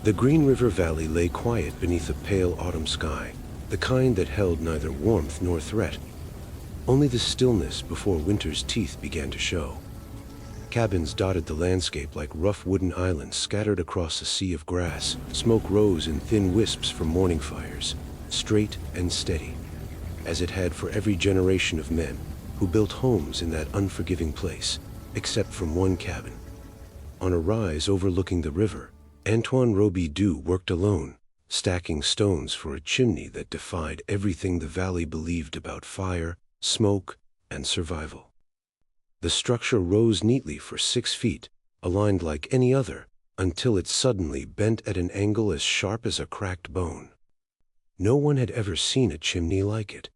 The Green River Valley lay quiet beneath a pale autumn sky, the kind that held neither warmth nor threat, only the stillness before winter's teeth began to show. Cabins dotted the landscape like rough wooden islands scattered across a sea of grass. Smoke rose in thin wisps from morning fires, straight and steady, as it had for every generation of men who built homes in that unforgiving place, except from one cabin. On a rise overlooking the river, Antoine Robidu worked alone, stacking stones for a chimney that defied everything the valley believed about fire, smoke, and survival. The structure rose neatly for 6 feet, aligned like any other, until it suddenly bent at an angle as sharp as a cracked bone. No one had ever seen a chimney like it.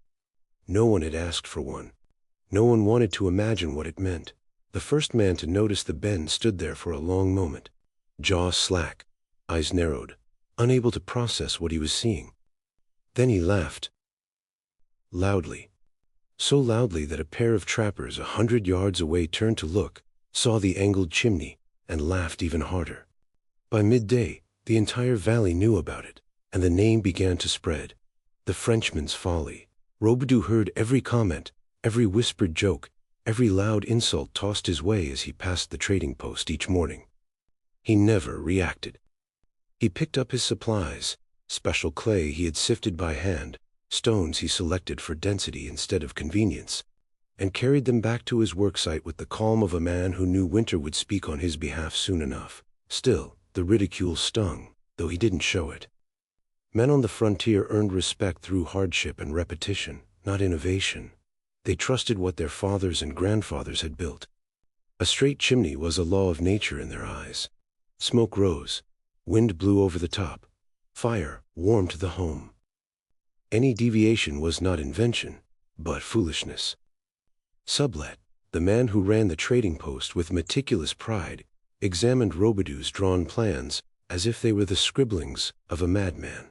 No one had asked for one. No one wanted to imagine what it meant. The first man to notice the bend stood there for a long moment, jaw slack, eyes narrowed, unable to process what he was seeing. Then he laughed. Loudly. So loudly that a pair of trappers 100 yards away turned to look, saw the angled chimney, and laughed even harder. By midday, the entire valley knew about it, and the name began to spread. The Frenchman's Folly. Robidu heard every comment, every whispered joke, every loud insult tossed his way as he passed the trading post each morning. He never reacted. He picked up his supplies, special clay he had sifted by hand, stones he selected for density instead of convenience, and carried them back to his worksite with the calm of a man who knew winter would speak on his behalf soon enough. Still, the ridicule stung, though he didn't show it. Men on the frontier earned respect through hardship and repetition, not innovation. They trusted what their fathers and grandfathers had built. A straight chimney was a law of nature in their eyes. Smoke rose, wind blew over the top, fire warmed the home. Any deviation was not invention, but foolishness. Sublet, the man who ran the trading post with meticulous pride, examined Robidu's drawn plans as if they were the scribblings of a madman.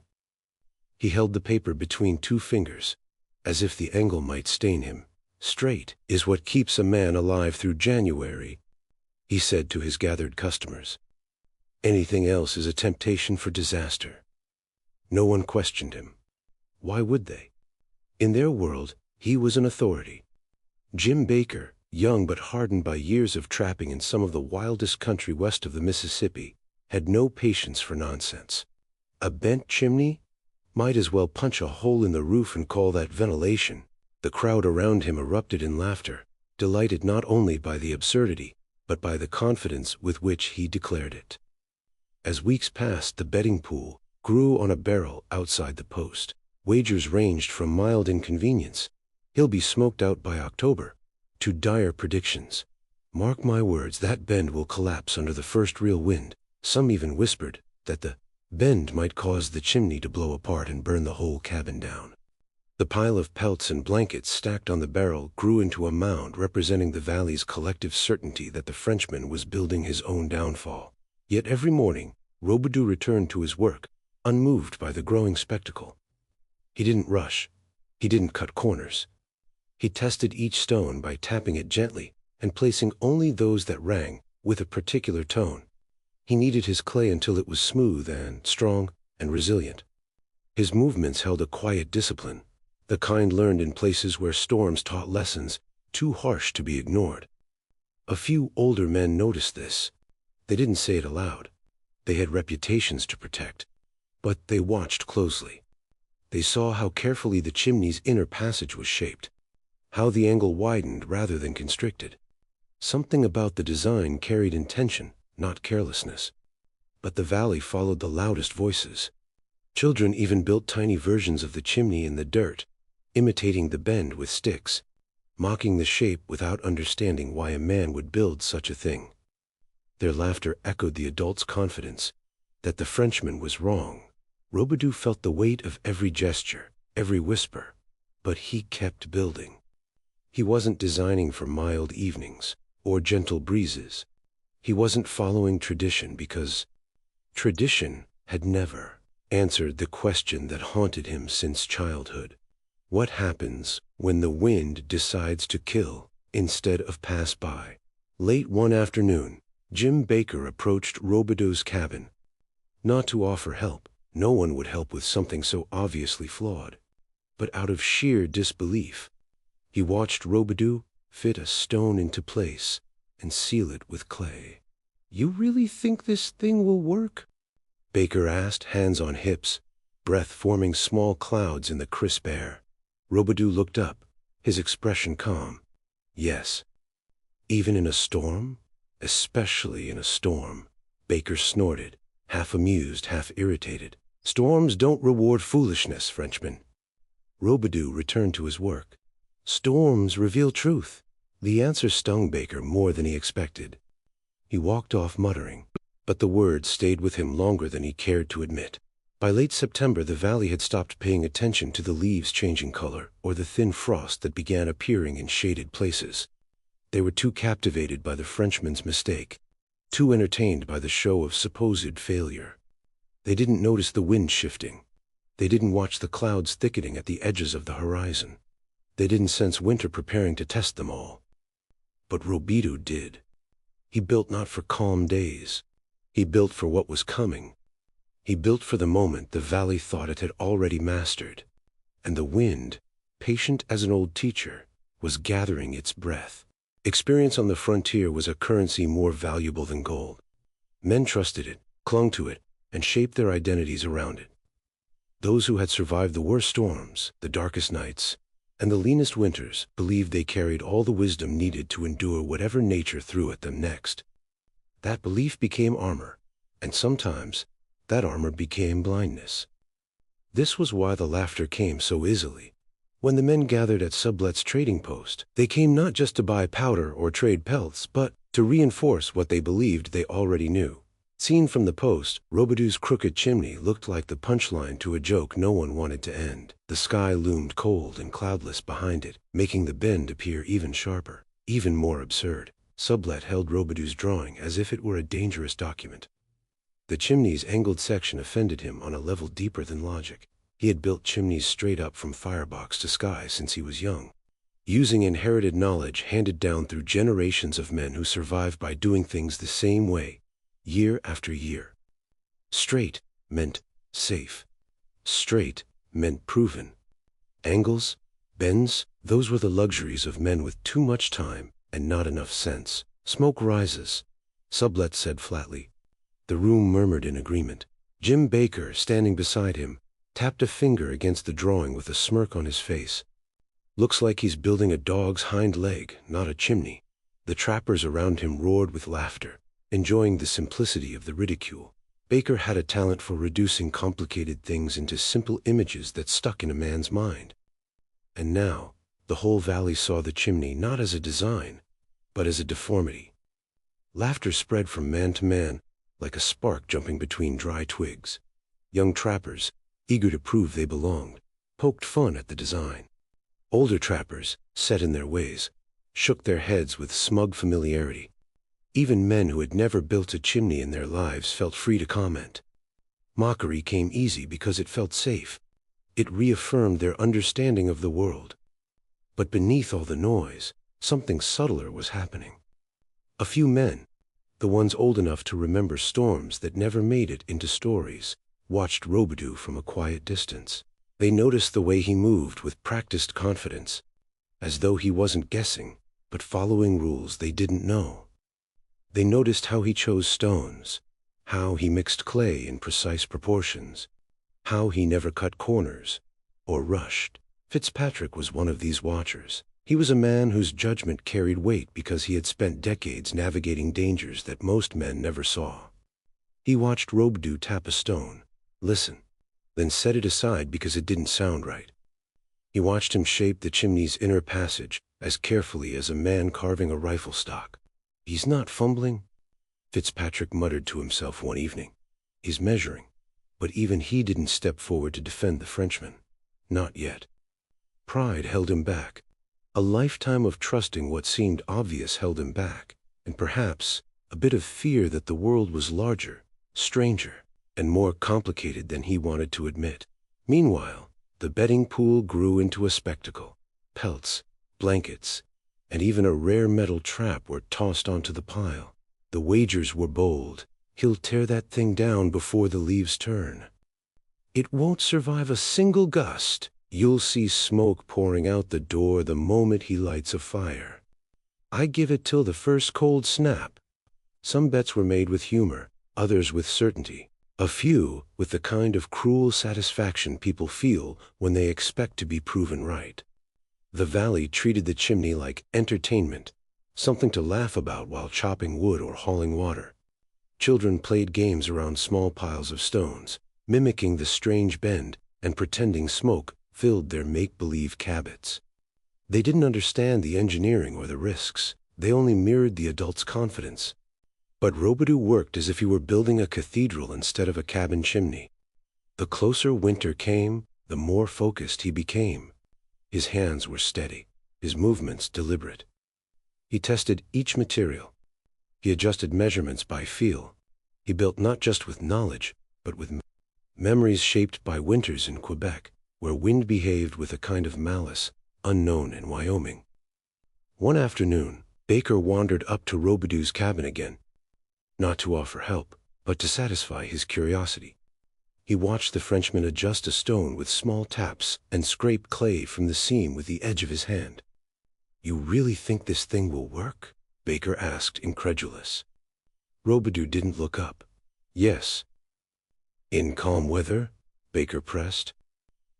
He held the paper between 2 fingers, as if the angle might stain him. "Straight is what keeps a man alive through January," he said to his gathered customers. "Anything else is a temptation for disaster." No one questioned him. Why would they? In their world, he was an authority. Jim Baker, young but hardened by years of trapping in some of the wildest country west of the Mississippi, had no patience for nonsense. A bent chimney? Might as well punch a hole in the roof and call that ventilation. The crowd around him erupted in laughter, delighted not only by the absurdity, but by the confidence with which he declared it. As weeks passed, the betting pool grew on a barrel outside the post. Wagers ranged from mild inconvenience, "He'll be smoked out by October," to dire predictions. "Mark my words, that bend will collapse under the first real wind." Some even whispered that the bend might cause the chimney to blow apart and burn the whole cabin down. The pile of pelts and blankets stacked on the barrel grew into a mound representing the valley's collective certainty that the Frenchman was building his own downfall. Yet every morning, Robidu returned to his work, unmoved by the growing spectacle. He didn't rush. He didn't cut corners. He tested each stone by tapping it gently and placing only those that rang with a particular tone. He kneaded his clay until it was smooth and strong and resilient. His movements held a quiet discipline, the kind learned in places where storms taught lessons too harsh to be ignored. A few older men noticed this. They didn't say it aloud. They had reputations to protect. But they watched closely. They saw how carefully the chimney's inner passage was shaped, how the angle widened rather than constricted. Something about the design carried intention, not carelessness. But the valley followed the loudest voices. Children even built tiny versions of the chimney in the dirt, imitating the bend with sticks, mocking the shape without understanding why a man would build such a thing. Their laughter echoed the adults' confidence that the Frenchman was wrong. Robidu felt the weight of every gesture, every whisper, but he kept building. He wasn't designing for mild evenings or gentle breezes. He wasn't following tradition because tradition had never answered the question that haunted him since childhood. What happens when the wind decides to kill instead of pass by? Late one afternoon, Jim Baker approached Robidu's cabin. Not to offer help. No one would help with something so obviously flawed. But out of sheer disbelief, he watched Robidu fit a stone into place and seal it with clay. "You really think this thing will work?" Baker asked, hands on hips, breath forming small clouds in the crisp air. Robidu looked up, his expression calm. "Yes." "Even in a storm?" "Especially in a storm." Baker snorted, half amused, half irritated. "Storms don't reward foolishness, Frenchman." Robidu returned to his work. "Storms reveal truth." The answer stung Baker more than he expected. He walked off muttering, but the words stayed with him longer than he cared to admit. By late September, the valley had stopped paying attention to the leaves changing color or the thin frost that began appearing in shaded places. They were too captivated by the Frenchman's mistake, too entertained by the show of supposed failure. They didn't notice the wind shifting. They didn't watch the clouds thickening at the edges of the horizon. They didn't sense winter preparing to test them all. But Robidu did. He built not for calm days. He built for what was coming. He built for the moment the valley thought it had already mastered. And the wind, patient as an old teacher, was gathering its breath. Experience on the frontier was a currency more valuable than gold. Men trusted it, clung to it, and shaped their identities around it. Those who had survived the worst storms, the darkest nights, and the leanest winters believed they carried all the wisdom needed to endure whatever nature threw at them next. That belief became armor, and sometimes that armor became blindness. This was why the laughter came so easily. When the men gathered at Sublet's trading post, they came not just to buy powder or trade pelts, but to reinforce what they believed they already knew. Seen from the post, Robidu's crooked chimney looked like the punchline to a joke no one wanted to end. The sky loomed cold and cloudless behind it, making the bend appear even sharper, even more absurd. Sublet held Robidu's drawing as if it were a dangerous document. The chimney's angled section offended him on a level deeper than logic. He had built chimneys straight up from firebox to sky since he was young, using inherited knowledge handed down through generations of men who survived by doing things the same way, year after year. Straight meant safe. Straight meant proven. Angles, bends, those were the luxuries of men with too much time and not enough sense. "Smoke rises," Sublet said flatly. The room murmured in agreement. Jim Baker, standing beside him, tapped a finger against the drawing with a smirk on his face. "Looks like he's building a dog's hind leg, not a chimney." The trappers around him roared with laughter, enjoying the simplicity of the ridicule. Baker had a talent for reducing complicated things into simple images that stuck in a man's mind. And now, the whole valley saw the chimney not as a design, but as a deformity. Laughter spread from man to man, like a spark jumping between dry twigs. Young trappers, eager to prove they belonged, poked fun at the design. Older trappers, set in their ways, shook their heads with smug familiarity. Even men who had never built a chimney in their lives felt free to comment. Mockery came easy because it felt safe. It reaffirmed their understanding of the world. But beneath all the noise, something subtler was happening. A few men, the ones old enough to remember storms that never made it into stories, watched Robidu from a quiet distance. They noticed the way he moved with practiced confidence, as though he wasn't guessing, but following rules they didn't know. They noticed how he chose stones, how he mixed clay in precise proportions, how he never cut corners or rushed. Fitzpatrick was one of these watchers. He was a man whose judgment carried weight because he had spent decades navigating dangers that most men never saw. He watched Robidu tap a stone, listen, then set it aside because it didn't sound right. He watched him shape the chimney's inner passage as carefully as a man carving a rifle stock. "He's not fumbling," Fitzpatrick muttered to himself one evening. "He's measuring." But even he didn't step forward to defend the Frenchman. Not yet. Pride held him back. A lifetime of trusting what seemed obvious held him back, and perhaps a bit of fear that the world was larger, stranger, and more complicated than he wanted to admit. Meanwhile, the betting pool grew into a spectacle. Pelts, blankets, and even a rare metal trap were tossed onto the pile. The wagers were bold, He'll tear that thing down before the leaves turn. It won't survive a single gust. You'll see smoke pouring out the door the moment he lights a fire. I give it till the first cold snap. Some bets were made with humor, others with certainty, a few with the kind of cruel satisfaction people feel when they expect to be proven right. The valley treated the chimney like entertainment, something to laugh about while chopping wood or hauling water. Children played games around small piles of stones, mimicking the strange bend and pretending smoke filled their make-believe cabots. They didn't understand the engineering or the risks. They only mirrored the adults' confidence. But Robidu worked as if he were building a cathedral instead of a cabin chimney. The closer winter came, the more focused he became. His hands were steady, his movements deliberate. He tested each material. He adjusted measurements by feel. He built not just with knowledge, but with memories shaped by winters in Quebec, where wind behaved with a kind of malice unknown in Wyoming. One afternoon, Baker wandered up to Robidu's cabin again, not to offer help, but to satisfy his curiosity. He watched the Frenchman adjust a stone with small taps and scrape clay from the seam with the edge of his hand. "You really think this thing will work?" Baker asked, incredulous. Robidu didn't look up. "Yes." "In calm weather?" Baker pressed.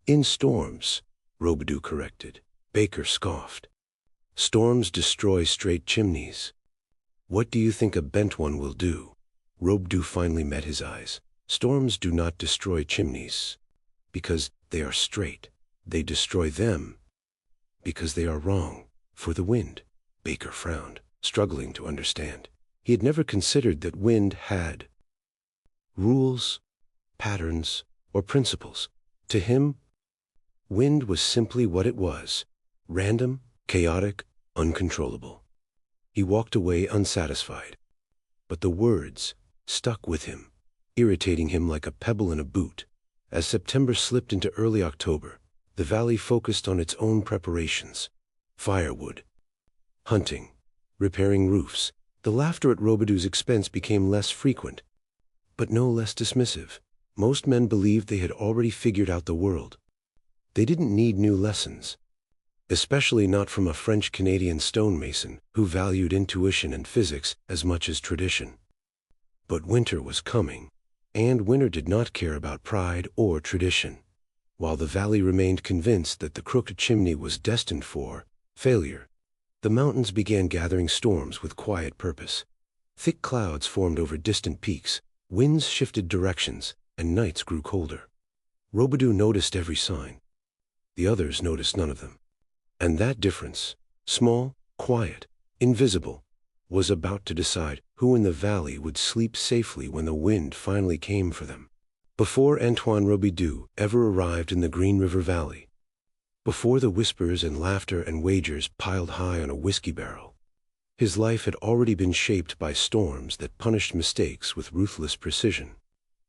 "In storms," Robidu corrected. Baker scoffed. "Storms destroy straight chimneys. What do you think a bent one will do?" Robidu finally met his eyes. "Storms do not destroy chimneys because they are straight. They destroy them because they are wrong for the wind." Baker frowned, struggling to understand. He had never considered that wind had rules, patterns, or principles. To him, wind was simply what it was: random, chaotic, uncontrollable. He walked away unsatisfied. But the words stuck with him, irritating him like a pebble in a boot. As September slipped into early October, the valley focused on its own preparations: firewood, hunting, repairing roofs. The laughter at Robidu's expense became less frequent, but no less dismissive. Most men believed they had already figured out the world. They didn't need new lessons, especially not from a French-Canadian stonemason who valued intuition and physics as much as tradition. But winter was coming, and winter did not care about pride or tradition. While the valley remained convinced that the crooked chimney was destined for failure, the mountains began gathering storms with quiet purpose. Thick clouds formed over distant peaks, winds shifted directions, and nights grew colder. Robidu noticed every sign. The others noticed none of them. And that difference, small, quiet, invisible, was about to decide who in the valley would sleep safely when the wind finally came for them. Before Antoine Robidu ever arrived in the Green River Valley, before the whispers and laughter and wagers piled high on a whiskey barrel, his life had already been shaped by storms that punished mistakes with ruthless precision.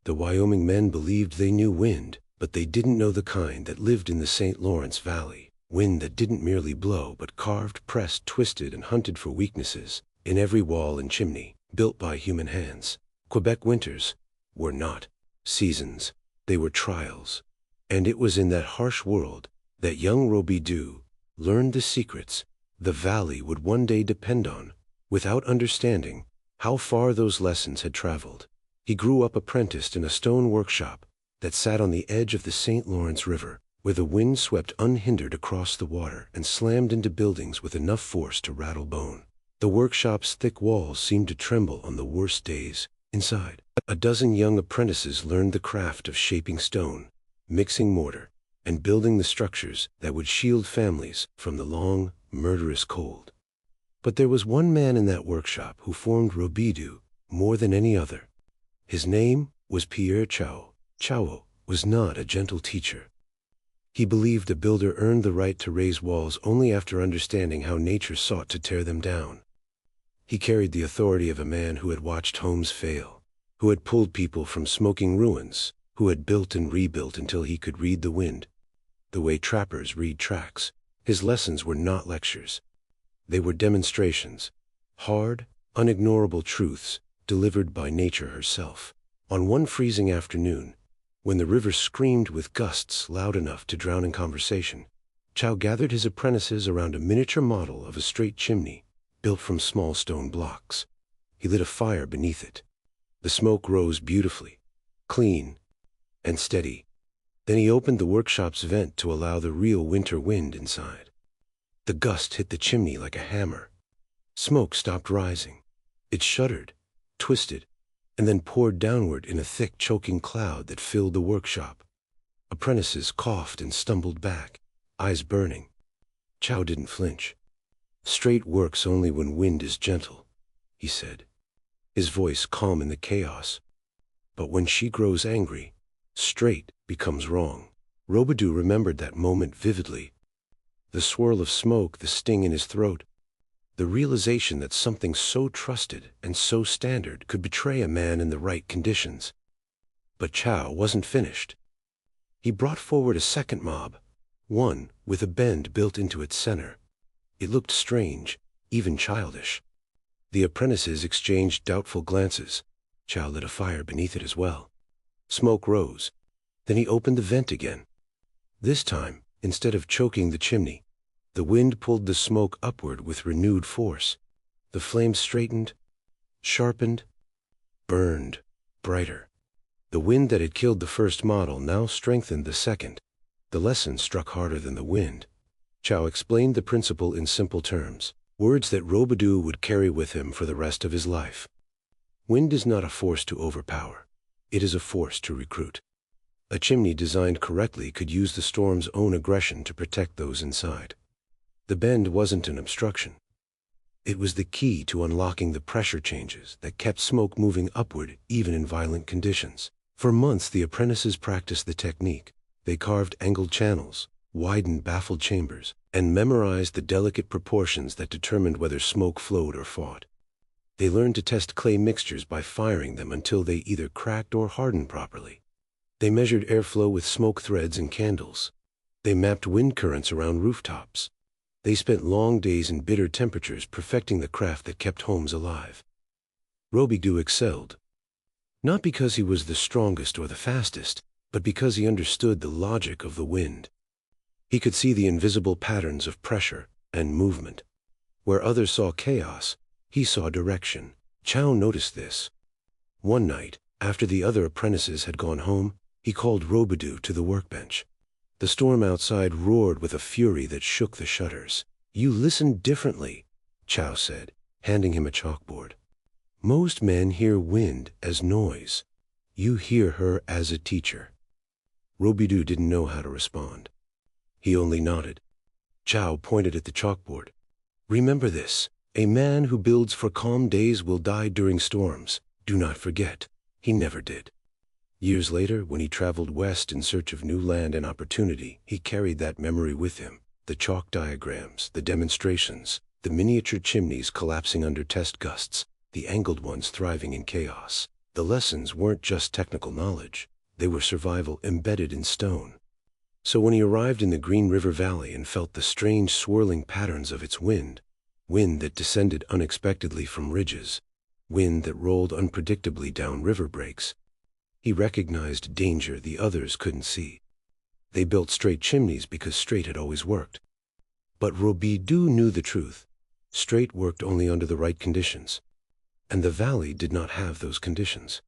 The Wyoming men believed they knew wind, but they didn't know the kind that lived in the St. Lawrence Valley. Wind that didn't merely blow but carved, pressed, twisted, and hunted for weaknesses in every wall and chimney built by human hands. Quebec winters were not seasons, they were trials. And it was in that harsh world that young Robidu learned the secrets the valley would one day depend on, without understanding how far those lessons had traveled. He grew up apprenticed in a stone workshop that sat on the edge of the St. Lawrence River, where the wind swept unhindered across the water and slammed into buildings with enough force to rattle bone. The workshop's thick walls seemed to tremble on the worst days. Inside, a dozen young apprentices learned the craft of shaping stone, mixing mortar, and building the structures that would shield families from the long, murderous cold. But there was one man in that workshop who formed Robidu more than any other. His name was Pierre Chao. Chao was not a gentle teacher. He believed a builder earned the right to raise walls only after understanding how nature sought to tear them down. He carried the authority of a man who had watched homes fail, who had pulled people from smoking ruins, who had built and rebuilt until he could read the wind, the way trappers read tracks. His lessons were not lectures. They were demonstrations, hard, unignorable truths delivered by nature herself. On one freezing afternoon, when the river screamed with gusts loud enough to drown in conversation, Chow gathered his apprentices around a miniature model of a straight chimney built from small stone blocks. He lit a fire beneath it. The smoke rose beautifully, clean, and steady. Then he opened the workshop's vent to allow the real winter wind inside. The gust hit the chimney like a hammer. Smoke stopped rising. It shuddered, twisted, and then poured downward in a thick, choking cloud that filled the workshop. Apprentices coughed and stumbled back, eyes burning. Chow didn't flinch. "Straight works only when wind is gentle," he said, his voice calm in the chaos. "But when she grows angry, straight becomes wrong." Robidu remembered that moment vividly. The swirl of smoke, the sting in his throat, the realization that something so trusted and so standard could betray a man in the right conditions. But Chow wasn't finished. He brought forward a second mob, one with a bend built into its center. It looked strange, even childish. The apprentices exchanged doubtful glances. Chow lit a fire beneath it as well. Smoke rose. Then he opened the vent again. This time, instead of choking the chimney, the wind pulled the smoke upward with renewed force. The flames straightened, sharpened, burned brighter. The wind that had killed the first model now strengthened the second. The lesson struck harder than the wind. Chow explained the principle in simple terms, words that Robidu would carry with him for the rest of his life. Wind is not a force to overpower. It is a force to recruit. A chimney designed correctly could use the storm's own aggression to protect those inside. The bend wasn't an obstruction. It was the key to unlocking the pressure changes that kept smoke moving upward even in violent conditions. For months the apprentices practiced the technique. They carved angled channels, widened baffled chambers, and memorized the delicate proportions that determined whether smoke flowed or fought. They learned to test clay mixtures by firing them until they either cracked or hardened properly. They measured airflow with smoke threads and candles. They mapped wind currents around rooftops. They spent long days in bitter temperatures perfecting the craft that kept homes alive. Robidu excelled, not because he was the strongest or the fastest, but because he understood the logic of the wind. He could see the invisible patterns of pressure and movement. Where others saw chaos, he saw direction. Chow noticed this. One night, after the other apprentices had gone home, he called Robidu to the workbench. The storm outside roared with a fury that shook the shutters. "You listened differently," Chow said, handing him a chalkboard. "Most men hear wind as noise. You hear her as a teacher." Robidu didn't know how to respond. He only nodded. Chow pointed at the chalkboard. "Remember this. A man who builds for calm days will die during storms. Do not forget." He never did. Years later, when he traveled west in search of new land and opportunity, he carried that memory with him. The chalk diagrams, the demonstrations, the miniature chimneys collapsing under test gusts, the angled ones thriving in chaos. The lessons weren't just technical knowledge. They were survival embedded in stone. So when he arrived in the Green River Valley and felt the strange swirling patterns of its wind that descended unexpectedly from ridges, wind that rolled unpredictably down river breaks, he recognized danger the others couldn't see. They built straight chimneys because straight had always worked. But Robidu knew the truth. Straight worked only under the right conditions. And the valley did not have those conditions.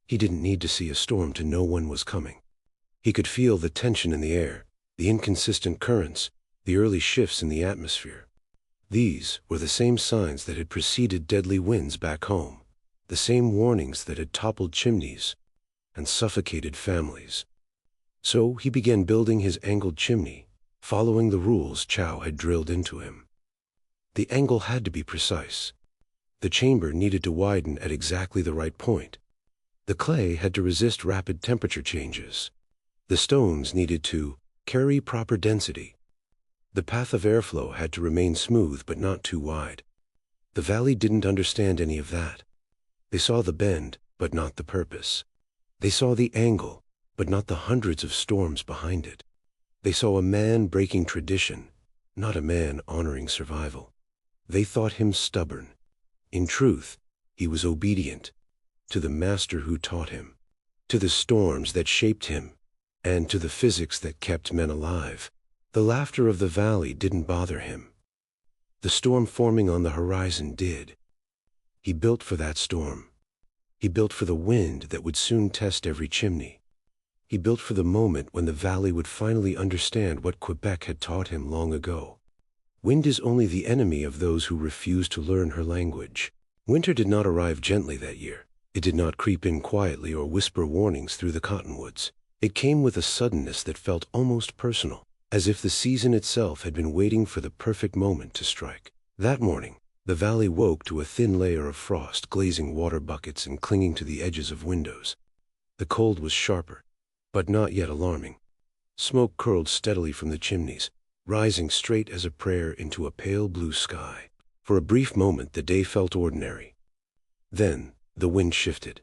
He didn't need to see a storm to know one was coming. He could feel the tension in the air, the inconsistent currents, the early shifts in the atmosphere. These were the same signs that had preceded deadly winds back home, the same warnings that had toppled chimneys and suffocated families. So he began building his angled chimney, following the rules Chow had drilled into him. The angle had to be precise. The chamber needed to widen at exactly the right point. The clay had to resist rapid temperature changes. The stones needed to carry proper density. The path of airflow had to remain smooth but not too wide. The valley didn't understand any of that. They saw the bend, but not the purpose. They saw the angle, but not the hundreds of storms behind it. They saw a man breaking tradition, not a man honoring survival. They thought him stubborn. In truth, He was obedient to the master who taught him, to the storms that shaped him, and to the physics that kept men alive. The laughter of the valley didn't bother him. The storm forming on the horizon did. He built for that storm. He built for the wind that would soon test every chimney. He built for the moment when the valley would finally understand what Quebec had taught him long ago. Wind is only the enemy of those who refuse to learn her language. Winter did not arrive gently that year. It did not creep in quietly or whisper warnings through the cottonwoods. It came with a suddenness that felt almost personal, as if the season itself had been waiting for the perfect moment to strike. That morning, the valley woke to a thin layer of frost glazing water buckets and clinging to the edges of windows. The cold was sharper, but not yet alarming. Smoke curled steadily from the chimneys, rising straight as a prayer into a pale blue sky. For a brief moment the day felt ordinary. Then the wind shifted.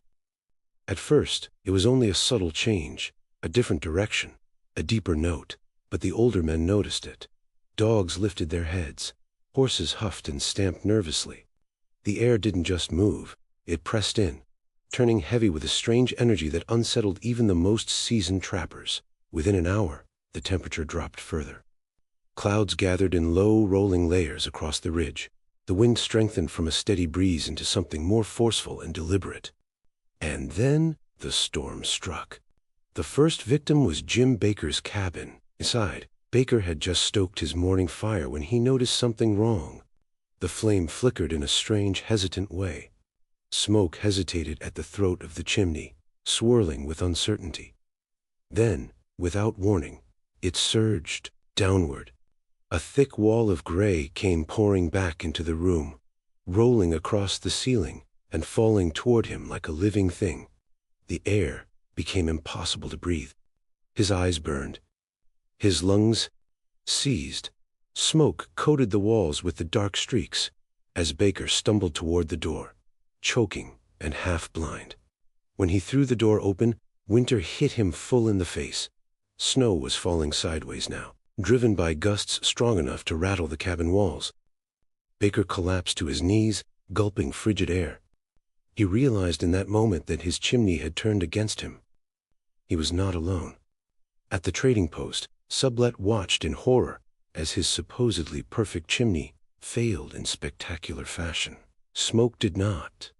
At first, it was only a subtle change, a different direction, a deeper note, but the older men noticed it. Dogs lifted their heads. Horses huffed and stamped nervously. The air didn't just move, it pressed in, turning heavy with a strange energy that unsettled even the most seasoned trappers. Within an hour, the temperature dropped further. Clouds gathered in low, rolling layers across the ridge. The wind strengthened from a steady breeze into something more forceful and deliberate. And then the storm struck. The first victim was Jim Baker's cabin. Inside, Baker had just stoked his morning fire when he noticed something wrong. The flame flickered in a strange, hesitant way. Smoke hesitated at the throat of the chimney, swirling with uncertainty. Then, without warning, it surged downward. A thick wall of gray came pouring back into the room, rolling across the ceiling and falling toward him like a living thing. The air became impossible to breathe. His eyes burned. His lungs seized. Smoke coated the walls with the dark streaks as Baker stumbled toward the door, choking and half-blind. When he threw the door open, winter hit him full in the face. Snow was falling sideways now, driven by gusts strong enough to rattle the cabin walls. Baker collapsed to his knees, gulping frigid air. He realized in that moment that his chimney had turned against him. He was not alone. At the trading post, Sublet watched in horror as his supposedly perfect chimney failed in spectacular fashion. Smoke did not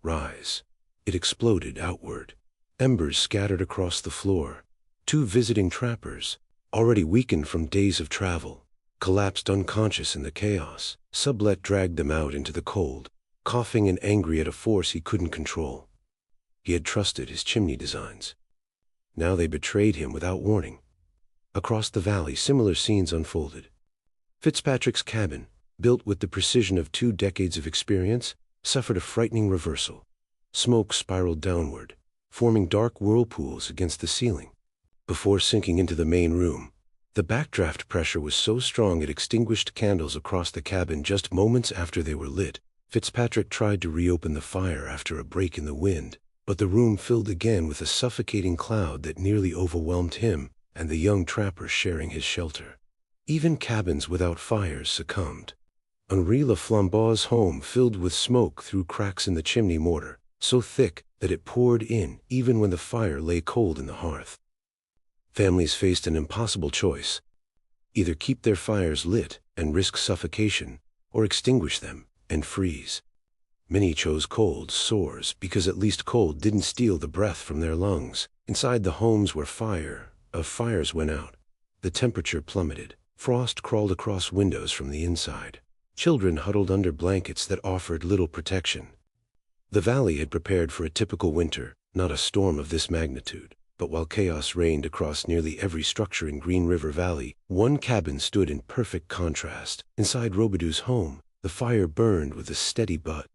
rise. It exploded outward. Embers scattered across the floor. Two visiting trappers, already weakened from days of travel, collapsed unconscious in the chaos. Sublet dragged them out into the cold, coughing and angry at a force he couldn't control. He had trusted his chimney designs. Now they betrayed him without warning. Across the valley, similar scenes unfolded. Fitzpatrick's cabin, built with the precision of 2 decades of experience, suffered a frightening reversal. Smoke spiraled downward, forming dark whirlpools against the ceiling. Before sinking into the main room, the backdraft pressure was so strong it extinguished candles across the cabin just moments after they were lit. Fitzpatrick tried to reopen the fire after a break in the wind, but the room filled again with a suffocating cloud that nearly overwhelmed him and the young trapper sharing his shelter. Even cabins without fires succumbed. Henri Laflambeau's home filled with smoke through cracks in the chimney mortar, so thick that it poured in even when the fire lay cold in the hearth. Families faced an impossible choice: either keep their fires lit and risk suffocation, or extinguish them and freeze. Many chose cold sores because at least cold didn't steal the breath from their lungs. Inside the homes where fires went out, the temperature plummeted. Frost crawled across windows from the inside. Children huddled under blankets that offered little protection. The valley had prepared for a typical winter, not a storm of this magnitude. But while chaos reigned across nearly every structure in Green River Valley, one cabin stood in perfect contrast. Inside Robidu's home, the fire burned with a steady but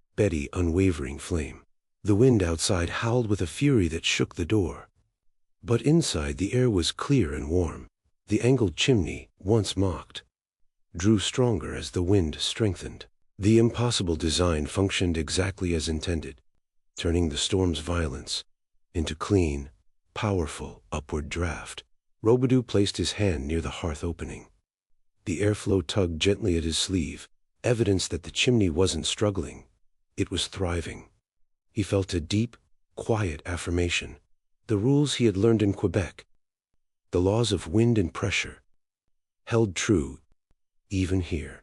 unwavering flame. The wind outside howled with a fury that shook the door. But inside the air was clear and warm. The angled chimney, once mocked, drew stronger as the wind strengthened. The impossible design functioned exactly as intended, turning the storm's violence into clean, powerful upward draft. Robidu placed his hand near the hearth opening. The airflow tugged gently at his sleeve, evidence that the chimney wasn't struggling. It was thriving. He felt a deep, quiet affirmation. The rules he had learned in Quebec, the laws of wind and pressure, held true even here.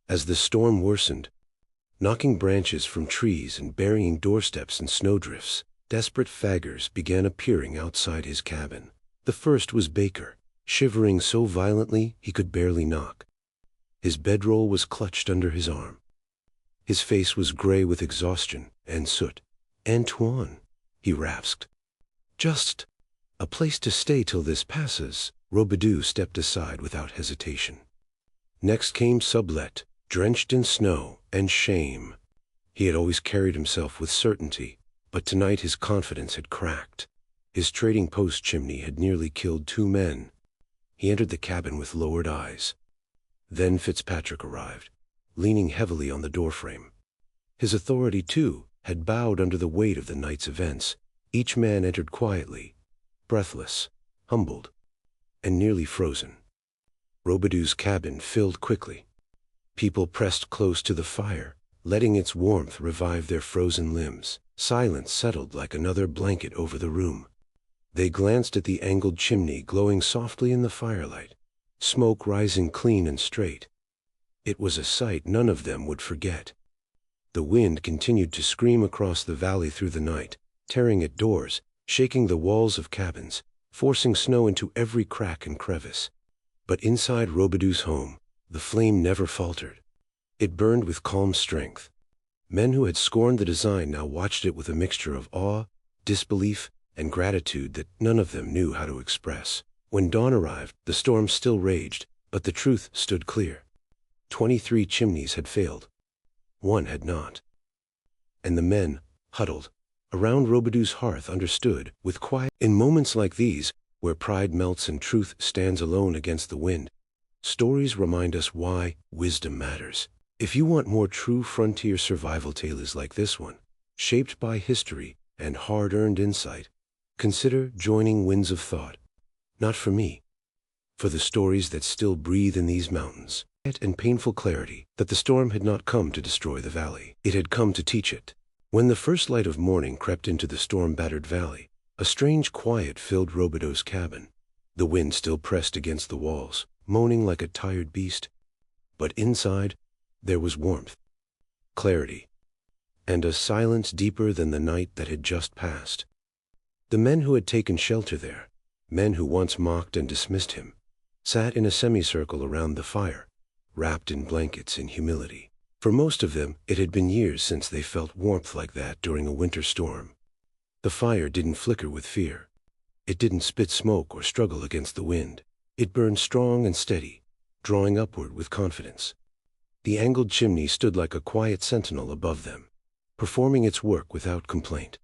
As the storm worsened, knocking branches from trees and burying doorsteps in snowdrifts, desperate faggers began appearing outside his cabin. The first was Baker, shivering so violently he could barely knock. His bedroll was clutched under his arm. His face was gray with exhaustion and soot. "Antoine," he rasped. "Just a place to stay till this passes." Robidu stepped aside without hesitation. Next came Sublet, drenched in snow and shame. He had always carried himself with certainty, but tonight his confidence had cracked. His trading post Chimney had nearly killed 2 men. He entered the cabin with lowered eyes. Then Fitzpatrick arrived, leaning heavily on the doorframe. His authority, too, had bowed under the weight of the night's events. Each man entered quietly, breathless, humbled, and nearly frozen. Robidu's cabin filled quickly. People pressed close to the fire, letting its warmth revive their frozen limbs. Silence settled like another blanket over the room. They glanced at the angled chimney glowing softly in the firelight, smoke rising clean and straight. It was a sight none of them would forget. The wind continued to scream across the valley through the night, tearing at doors, shaking the walls of cabins, forcing snow into every crack and crevice. But inside Robidu's home, the flame never faltered. It burned with calm strength. Men who had scorned the design now watched it with a mixture of awe, disbelief, and gratitude that none of them knew how to express. When dawn arrived, the storm still raged, but the truth stood clear. 23 chimneys had failed. 1 had not. And the men, huddled around Robidu's hearth, understood with quiet. In moments like these, where pride melts and truth stands alone against the wind, stories remind us why wisdom matters. If you want more true frontier survival tales like this one, shaped by history and hard-earned insight, consider joining Winds of Thought. Not for me, for the stories that still breathe in these mountains. And painful clarity that the storm had not come to destroy the valley. It had come to teach it. When the first light of morning crept into the storm-battered valley, a strange quiet filled Robidu's cabin. The wind still pressed against the walls, moaning like a tired beast. But inside, there was warmth, clarity, and a silence deeper than the night that had just passed. The men who had taken shelter there, men who once mocked and dismissed him, sat in a semicircle around the fire, wrapped in blankets in humility. For most of them, it had been years since they felt warmth like that during a winter storm. The fire didn't flicker with fear. It didn't spit smoke or struggle against the wind. It burned strong and steady, drawing upward with confidence. The angled chimney stood like a quiet sentinel above them, performing its work without complaint.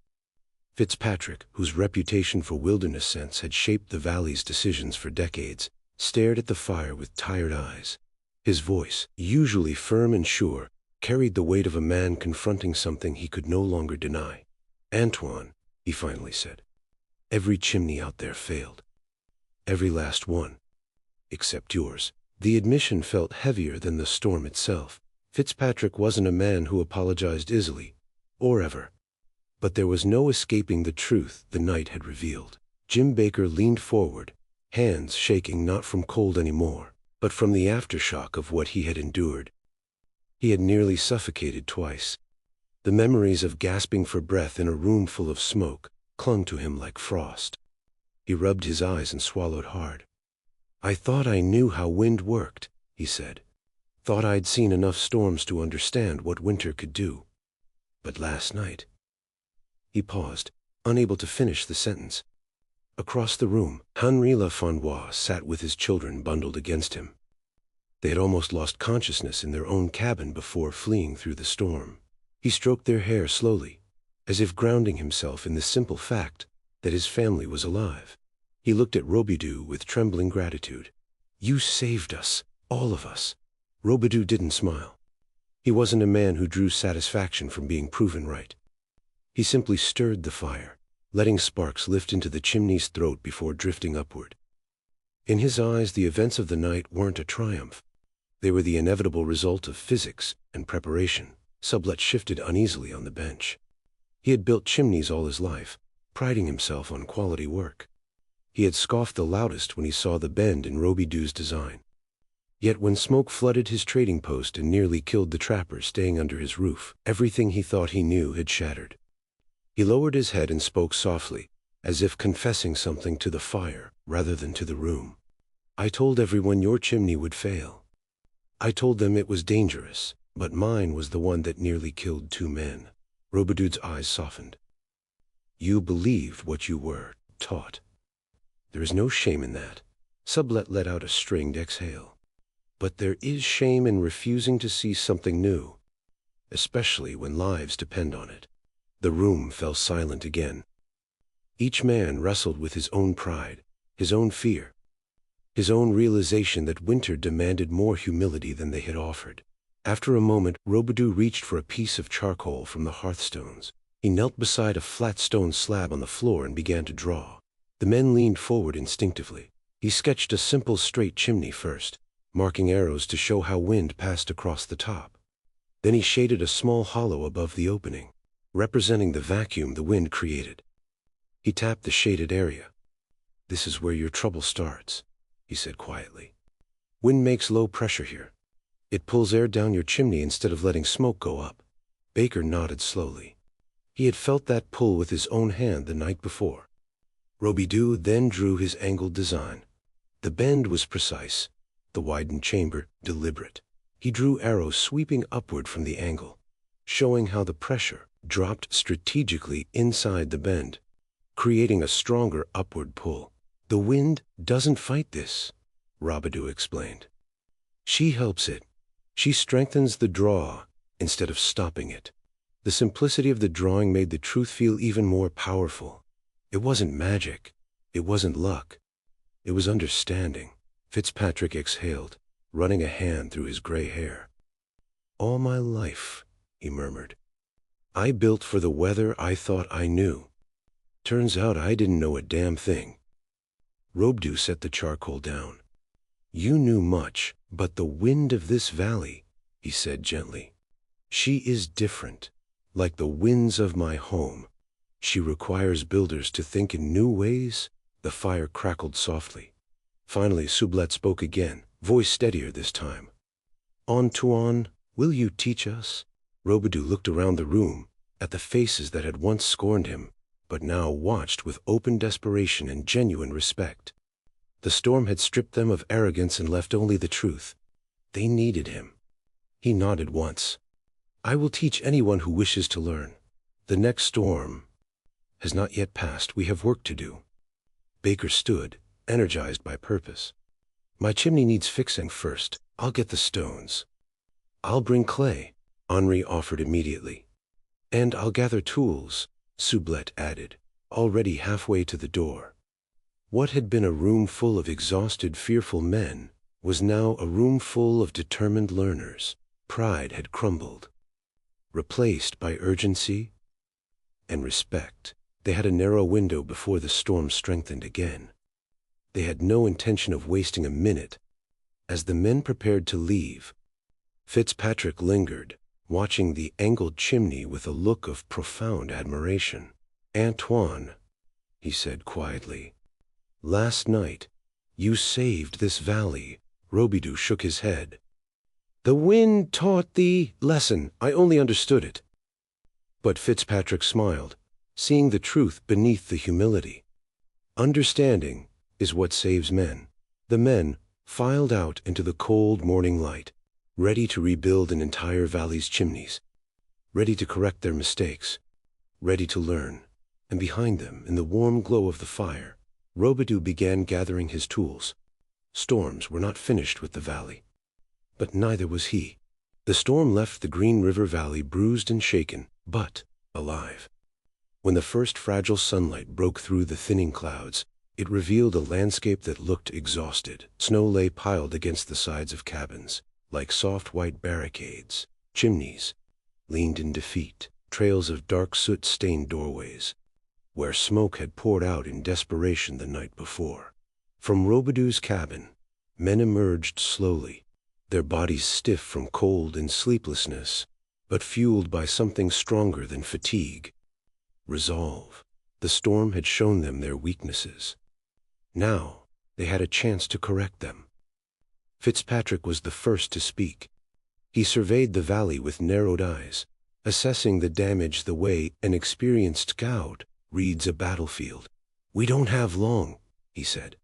Fitzpatrick, whose reputation for wilderness sense had shaped the valley's decisions for decades, stared at the fire with tired eyes. His voice, usually firm and sure, carried the weight of a man confronting something he could no longer deny. "Antoine," he finally said, "every chimney out there failed. Every last one. Except yours." The admission felt heavier than the storm itself. Fitzpatrick wasn't a man who apologized easily, or ever. But there was no escaping the truth the night had revealed. Jim Baker leaned forward, hands shaking not from cold anymore, but from the aftershock of what he had endured. He had nearly suffocated twice. The memories of gasping for breath in a room full of smoke clung to him like frost. He rubbed his eyes and swallowed hard. "I thought I knew how wind worked," he said. "Thought I'd seen enough storms to understand what winter could do. But last night—" He paused, unable to finish the sentence. Across the room, Henri Lafondrois sat with his children bundled against him. They had almost lost consciousness in their own cabin before fleeing through the storm. He stroked their hair slowly, as if grounding himself in the simple fact that his family was alive. He looked at Robidu with trembling gratitude. "You saved us, all of us." Robidu didn't smile. He wasn't a man who drew satisfaction from being proven right. He simply stirred the fire, letting sparks lift into the chimney's throat before drifting upward. In his eyes, the events of the night weren't a triumph. They were the inevitable result of physics and preparation. Sublet shifted uneasily on the bench. He had built chimneys all his life, priding himself on quality work. He had scoffed the loudest when he saw the bend in Robidu's design. Yet when smoke flooded his trading post and nearly killed the trappers staying under his roof, everything he thought he knew had shattered. He lowered his head and spoke softly, as if confessing something to the fire rather than to the room. I told everyone your chimney would fail. I told them it was dangerous, but mine was the one that nearly killed 2 men. Robidu's eyes softened. You believed what you were taught. There is no shame in that. Sublet let out a stringed exhale. But there is shame in refusing to see something new, especially when lives depend on it. The room fell silent again. Each man wrestled with his own pride, his own fear, his own realization that winter demanded more humility than they had offered. After a moment, Robidu reached for a piece of charcoal from the hearthstones. He knelt beside a flat stone slab on the floor and began to draw. The men leaned forward instinctively. He sketched a simple straight chimney first, marking arrows to show how wind passed across the top. Then he shaded a small hollow above the opening, representing the vacuum the wind created. He tapped the shaded area. This is where your trouble starts, he said quietly. Wind makes low pressure here. It pulls air down your chimney instead of letting smoke go up. Baker nodded slowly. He had felt that pull with his own hand the night before. Robidu then drew his angled design. The bend was precise, the widened chamber deliberate. He drew arrows sweeping upward from the angle, showing how the pressure dropped strategically inside the bend, creating a stronger upward pull. The wind doesn't fight this, Robidu explained. She helps it. She strengthens the draw instead of stopping it. The simplicity of the drawing made the truth feel even more powerful. It wasn't magic. It wasn't luck. It was understanding. Fitzpatrick exhaled, running a hand through his gray hair. All my life, he murmured. I built for the weather I thought I knew. Turns out I didn't know a damn thing. Robidu set the charcoal down. You knew much, but the wind of this valley, he said gently. She is different, like the winds of my home. She requires builders to think in new ways. The fire crackled softly. Finally, Sublet spoke again, voice steadier this time. Antoine, will you teach us? Robidu looked around the room, at the faces that had once scorned him, but now watched with open desperation and genuine respect. The storm had stripped them of arrogance and left only the truth. They needed him. He nodded once. I will teach anyone who wishes to learn. The next storm has not yet passed. We have work to do. Baker stood, energized by purpose. My chimney needs fixing first. I'll get the stones. I'll bring clay, Henri offered immediately. And I'll gather tools, Sublet added, already halfway to the door. What had been a room full of exhausted, fearful men was now a room full of determined learners. Pride had crumbled, replaced by urgency and respect. They had a narrow window before the storm strengthened again. They had no intention of wasting a minute. As the men prepared to leave, Fitzpatrick lingered, watching the angled chimney with a look of profound admiration. Antoine, he said quietly, last night, you saved this valley. Robidu shook his head. The wind taught the lesson. I only understood it. But Fitzpatrick smiled, seeing the truth beneath the humility. Understanding is what saves men. The men filed out into the cold morning light, ready to rebuild an entire valley's chimneys, ready to correct their mistakes, ready to learn. And behind them, in the warm glow of the fire, Robidu began gathering his tools. Storms were not finished with the valley. But neither was he. The storm left the Green River Valley bruised and shaken, but alive. When the first fragile sunlight broke through the thinning clouds, it revealed a landscape that looked exhausted. Snow lay piled against the sides of cabins, like soft white barricades. Chimneys leaned in defeat. Trails of dark soot stained doorways, where smoke had poured out in desperation the night before. From Robidu's cabin, men emerged slowly, their bodies stiff from cold and sleeplessness. but fueled by something stronger than fatigue. Resolve. The storm had shown them their weaknesses. Now, they had a chance to correct them. Fitzpatrick was the first to speak. He surveyed the valley with narrowed eyes, assessing the damage the way an experienced scout reads a battlefield. "We don't have long," he said.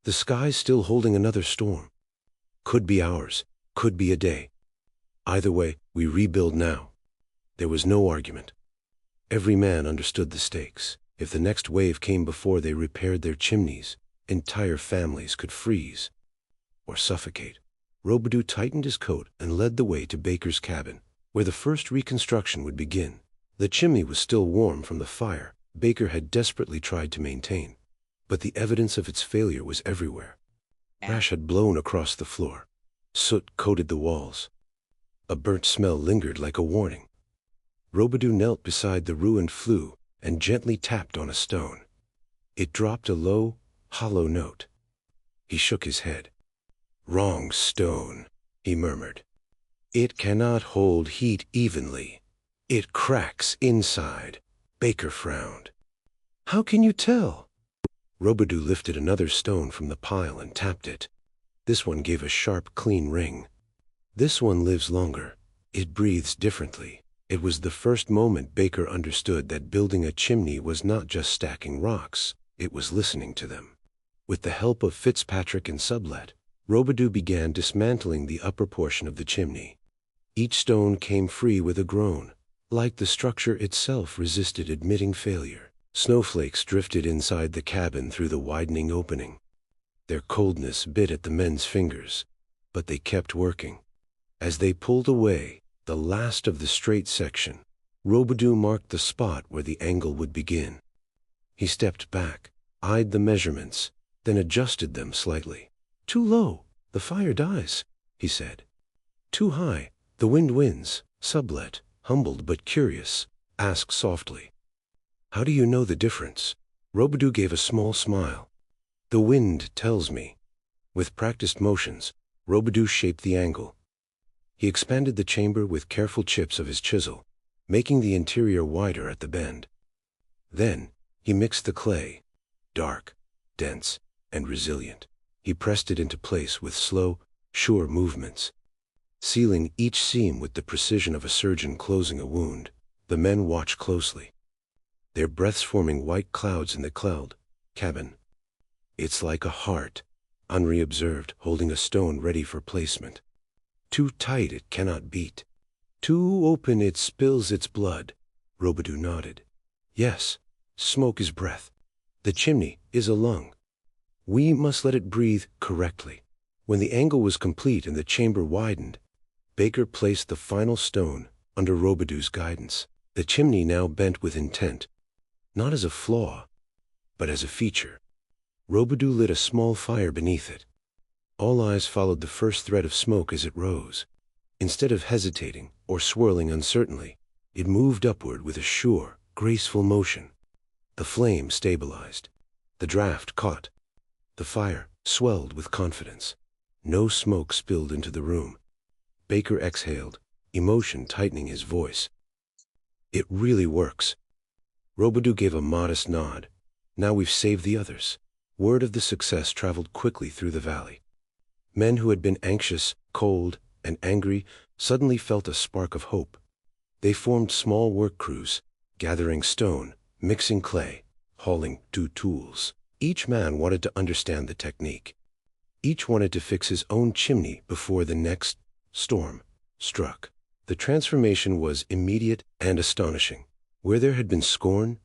"The sky's still holding another storm. Could be hours, could be a day. Either way, we rebuild now." There was no argument. Every man understood the stakes. If the next wave came before they repaired their chimneys, entire families could freeze or suffocate. Robidu tightened his coat and led the way to Baker's cabin, where the first reconstruction would begin. The chimney was still warm from the fire Baker had desperately tried to maintain, but the evidence of its failure was everywhere. Ash had blown across the floor. Soot coated the walls. A burnt smell lingered like a warning. Robidu knelt beside the ruined flue and gently tapped on a stone. It dropped a low, hollow note. He shook his head. "Wrong stone," he murmured. "It cannot hold heat evenly. It cracks inside." Baker frowned. "How can you tell?" Robidu lifted another stone from the pile and tapped it. This one gave a sharp, clean ring. "This one lives longer. It breathes differently." It was the first moment Baker understood that building a chimney was not just stacking rocks, it was listening to them. With the help of Fitzpatrick and Sublet, Robidu began dismantling the upper portion of the chimney. Each stone came free with a groan, like the structure itself resisted admitting failure. Snowflakes drifted inside the cabin through the widening opening. Their coldness bit at the men's fingers, but they kept working. As they pulled away, the last of the straight section, Robidu marked the spot where the angle would begin. He stepped back, eyed the measurements, then adjusted them slightly. "Too low, the fire dies," he said. "Too high, the wind wins." Sublet, humbled but curious, asked softly, "How do you know the difference?" Robidu gave a small smile. "The wind tells me." With practiced motions, Robidu shaped the angle. He expanded the chamber with careful chips of his chisel, making the interior wider at the bend. Then, he mixed the clay, dark, dense, and resilient. He pressed it into place with slow, sure movements, sealing each seam with the precision of a surgeon closing a wound. The men watched closely, their breaths forming white clouds in the cloud cabin. "It's like a heart," Henri observed, holding a stone ready for placement. "Too tight it cannot beat. Too open it spills its blood." Robidu nodded. "Yes, smoke is breath. The chimney is a lung. We must let it breathe correctly." When the angle was complete and the chamber widened, Baker placed the final stone under Robidu's guidance. The chimney now bent with intent, not as a flaw, but as a feature. Robidu lit a small fire beneath it. All eyes followed the first thread of smoke as it rose. Instead of hesitating or swirling uncertainly, it moved upward with a sure, graceful motion. The flame stabilized. The draft caught. The fire swelled with confidence. No smoke spilled into the room. Baker exhaled, emotion tightening his voice. "It really works." Robidu gave a modest nod. "Now we've saved the others." Word of the success traveled quickly through the valley. Men who had been anxious, cold, and angry suddenly felt a spark of hope. They formed small work crews, gathering stone, mixing clay, hauling tools. Each man wanted to understand the technique. Each wanted to fix his own chimney before the next storm struck. The transformation was immediate and astonishing. Where there had been scorn,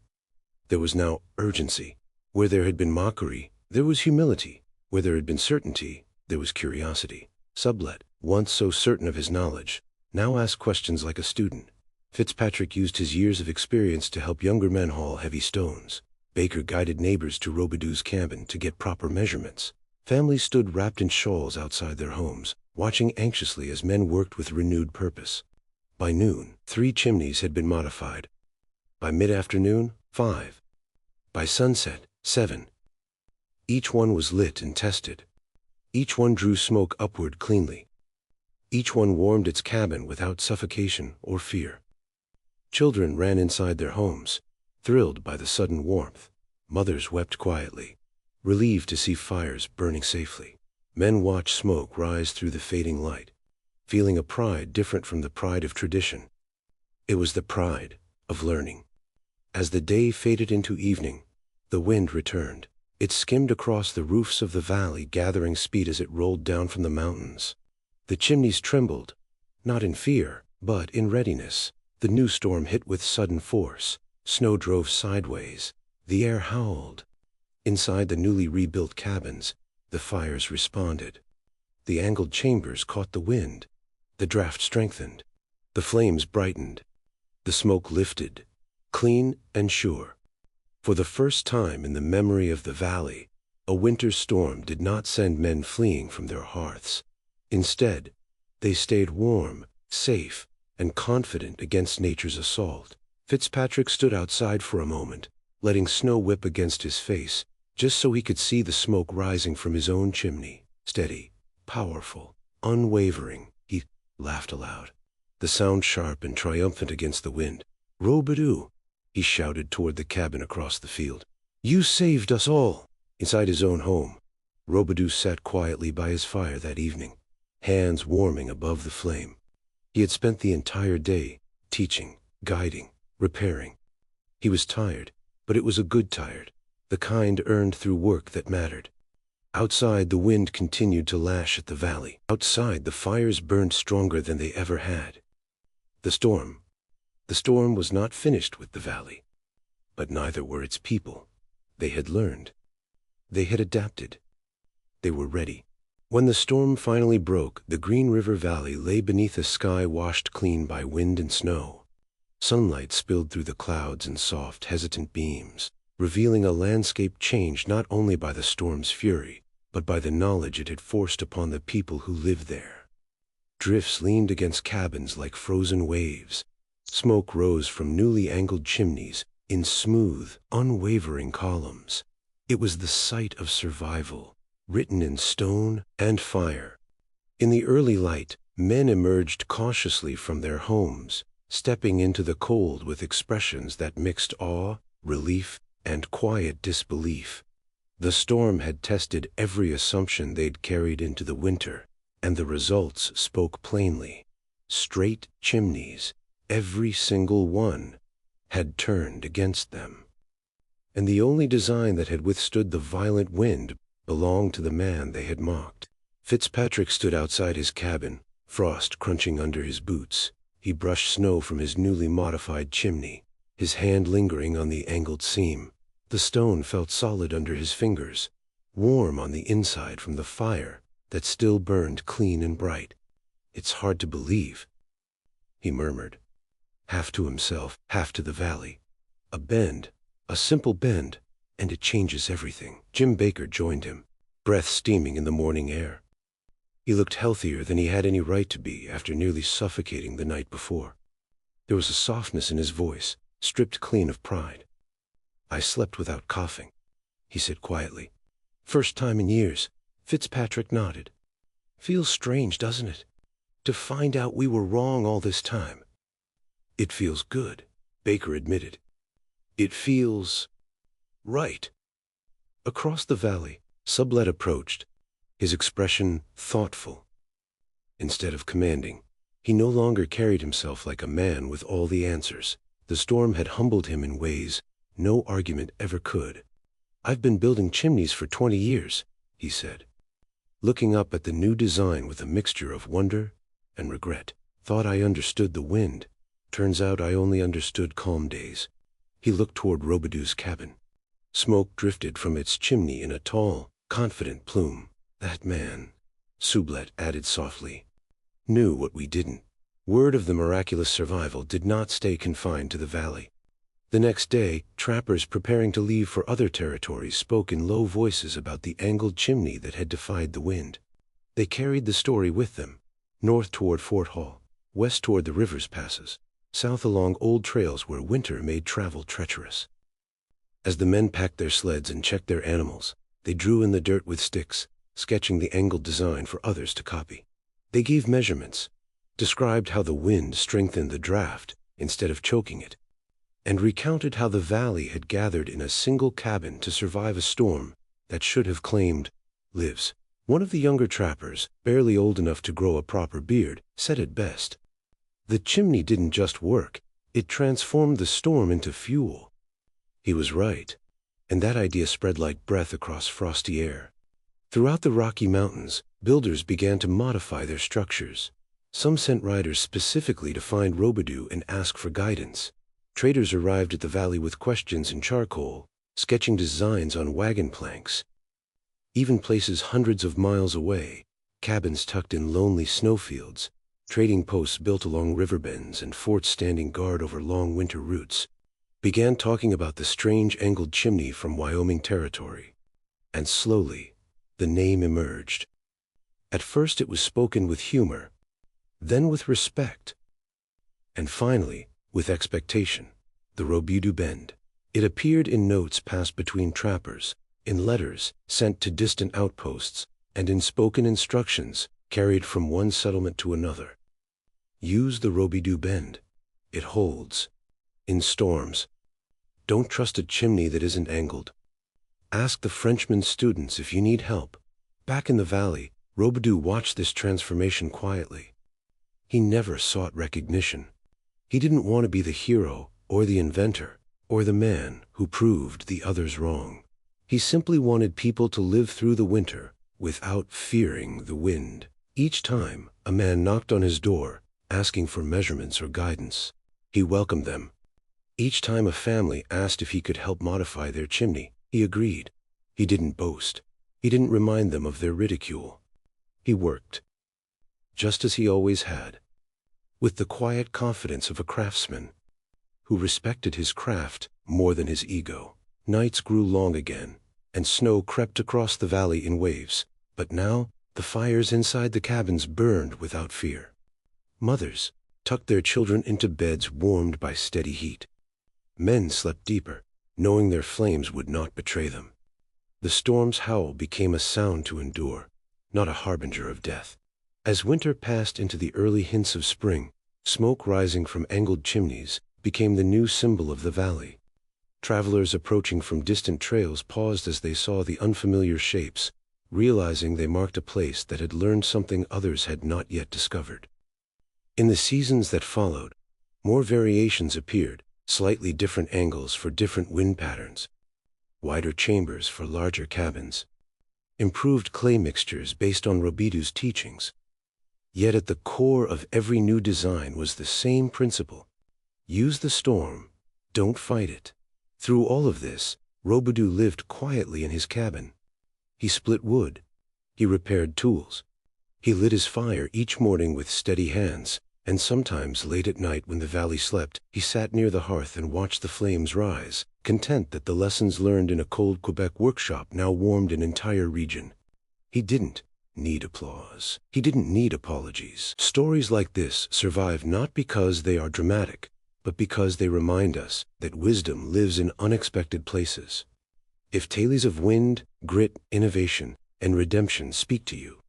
there was now urgency. Where there had been mockery, there was humility. Where there had been certainty, there was curiosity. Sublet, once so certain of his knowledge, now asked questions like a student. Fitzpatrick used his years of experience to help younger men haul heavy stones. Baker guided neighbors to Robidu's cabin to get proper measurements. Families stood wrapped in shawls outside their homes, watching anxiously as men worked with renewed purpose. By noon, 3 chimneys had been modified. By mid-afternoon, 5. By sunset, 7. Each one was lit and tested. Each one drew smoke upward cleanly. Each one warmed its cabin without suffocation or fear. Children ran inside their homes, thrilled by the sudden warmth. Mothers wept quietly, relieved to see fires burning safely. Men watched smoke rise through the fading light, feeling a pride different from the pride of tradition. It was the pride of learning. As the day faded into evening, the wind returned. It skimmed across the roofs of the valley, gathering speed as it rolled down from the mountains. The chimneys trembled, not in fear, but in readiness. The new storm hit with sudden force. Snow drove sideways. The air howled. Inside the newly rebuilt cabins, the fires responded. The angled chambers caught the wind. The draft strengthened. The flames brightened. The smoke lifted, clean and sure. For the first time in the memory of the valley, a winter storm did not send men fleeing from their hearths. Instead, they stayed warm, safe, and confident against nature's assault. Fitzpatrick stood outside for a moment, letting snow whip against his face, just so he could see the smoke rising from his own chimney. Steady, powerful, unwavering. He laughed aloud, the sound sharp and triumphant against the wind. "Robidu," he shouted toward the cabin across the field. "You saved us all." Inside his own home, Robidu sat quietly by his fire that evening, hands warming above the flame. He had spent the entire day teaching, guiding, repairing. He was tired, but it was a good tired, the kind earned through work that mattered. Outside, the wind continued to lash at the valley. Outside, the fires burned stronger than they ever had. The storm was not finished with the valley, but neither were its people. They had learned. They had adapted. They were ready. When the storm finally broke, the Green River Valley lay beneath a sky washed clean by wind and snow. Sunlight spilled through the clouds in soft, hesitant beams, revealing a landscape changed not only by the storm's fury, but by the knowledge it had forced upon the people who lived there. Drifts leaned against cabins like frozen waves. Smoke rose from newly angled chimneys in smooth, unwavering columns. It was the sight of survival, written in stone and fire. In the early light, men emerged cautiously from their homes, stepping into the cold with expressions that mixed awe, relief, and quiet disbelief. The storm had tested every assumption they'd carried into the winter, and the results spoke plainly. Straight chimneys, every single one, had turned against them. And the only design that had withstood the violent wind belonged to the man they had mocked. Fitzpatrick stood outside his cabin, frost crunching under his boots. He brushed snow from his newly modified chimney, his hand lingering on the angled seam. The stone felt solid under his fingers, warm on the inside from the fire that still burned clean and bright. "It's hard to believe," he murmured, half to himself, half to the valley. "A bend, a simple bend, and it changes everything." Jim Baker joined him, breath steaming in the morning air. He looked healthier than he had any right to be after nearly suffocating the night before. There was a softness in his voice, stripped clean of pride. "I slept without coughing," he said quietly. "First time in years." Fitzpatrick nodded. "Feels strange, doesn't it? To find out we were wrong all this time." "It feels good," Baker admitted. "It feels right." Across the valley, Sublet approached, his expression thoughtful. Instead of commanding, he no longer carried himself like a man with all the answers. The storm had humbled him in ways no argument ever could. "I've been building chimneys for 20 years, he said, looking up at the new design with a mixture of wonder and regret. "Thought I understood the wind. Turns out I only understood calm days." He looked toward Robidu's cabin. Smoke drifted from its chimney in a tall, confident plume. "That man," Sublet added softly, "knew what we didn't." Word of the miraculous survival did not stay confined to the valley. The next day, trappers preparing to leave for other territories spoke in low voices about the angled chimney that had defied the wind. They carried the story with them, north toward Fort Hall, west toward the river's passes, south along old trails where winter made travel treacherous. As the men packed their sleds and checked their animals, they drew in the dirt with sticks, sketching the angled design for others to copy. They gave measurements, described how the wind strengthened the draft instead of choking it, and recounted how the valley had gathered in a single cabin to survive a storm that should have claimed lives. One of the younger trappers, barely old enough to grow a proper beard, said it best. The chimney didn't just work, it transformed the storm into fuel. He was right, and that idea spread like breath across frosty air. Throughout the Rocky Mountains, builders began to modify their structures. Some sent riders specifically to find Robidu and ask for guidance. Traders arrived at the valley with questions in charcoal, sketching designs on wagon planks. Even places hundreds of miles away, cabins tucked in lonely snowfields, trading posts built along river bends, and forts standing guard over long winter routes, began talking about the strange angled chimney from Wyoming territory. And slowly, the name emerged. At first it was spoken with humor, then with respect, and finally with expectation. The Robidu Bend. It appeared in notes passed between trappers, in letters sent to distant outposts, and in spoken instructions carried from one settlement to another. Use the Robidu Bend. It holds. In storms. Don't trust a chimney that isn't angled. Ask the Frenchman's students if you need help. Back in the valley, Robidu watched this transformation quietly. He never sought recognition. He didn't want to be the hero, or the inventor, or the man who proved the others wrong. He simply wanted people to live through the winter without fearing the wind. Each time, a man knocked on his door, asking for measurements or guidance, he welcomed them. Each time a family asked if he could help modify their chimney, he agreed. He didn't boast. He didn't remind them of their ridicule. He worked, just as he always had, with the quiet confidence of a craftsman who respected his craft more than his ego. Nights grew long again, and snow crept across the valley in waves, but now the fires inside the cabins burned without fear. Mothers tucked their children into beds warmed by steady heat. Men slept deeper, knowing their flames would not betray them. The storm's howl became a sound to endure, not a harbinger of death. As winter passed into the early hints of spring, smoke rising from angled chimneys became the new symbol of the valley. Travelers approaching from distant trails paused as they saw the unfamiliar shapes, realizing they marked a place that had learned something others had not yet discovered. In the seasons that followed, more variations appeared, slightly different angles for different wind patterns, wider chambers for larger cabins, improved clay mixtures based on Robidu's teachings. Yet at the core of every new design was the same principle. Use the storm, don't fight it. Through all of this, Robidu lived quietly in his cabin. He split wood. He repaired tools. He lit his fire each morning with steady hands, and sometimes late at night when the valley slept, he sat near the hearth and watched the flames rise, content that the lessons learned in a cold Quebec workshop now warmed an entire region. He didn't need applause. He didn't need apologies. Stories like this survive not because they are dramatic, but because they remind us that wisdom lives in unexpected places. If tales of wind, grit, innovation, and redemption speak to you,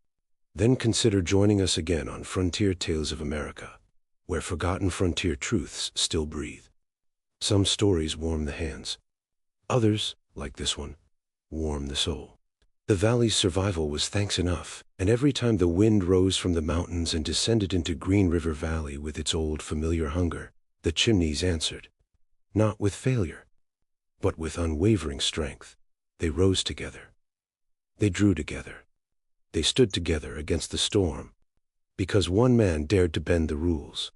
then consider joining us again on Frontier Tales of America, where forgotten frontier truths still breathe. Some stories warm the hands. Others, like this one, warm the soul. The valley's survival was thanks enough, and every time the wind rose from the mountains and descended into Green River Valley with its old familiar hunger, the chimneys answered. Not with failure, but with unwavering strength. They rose together. They drew together. They stood together against the storm, because one man dared to bend the rules.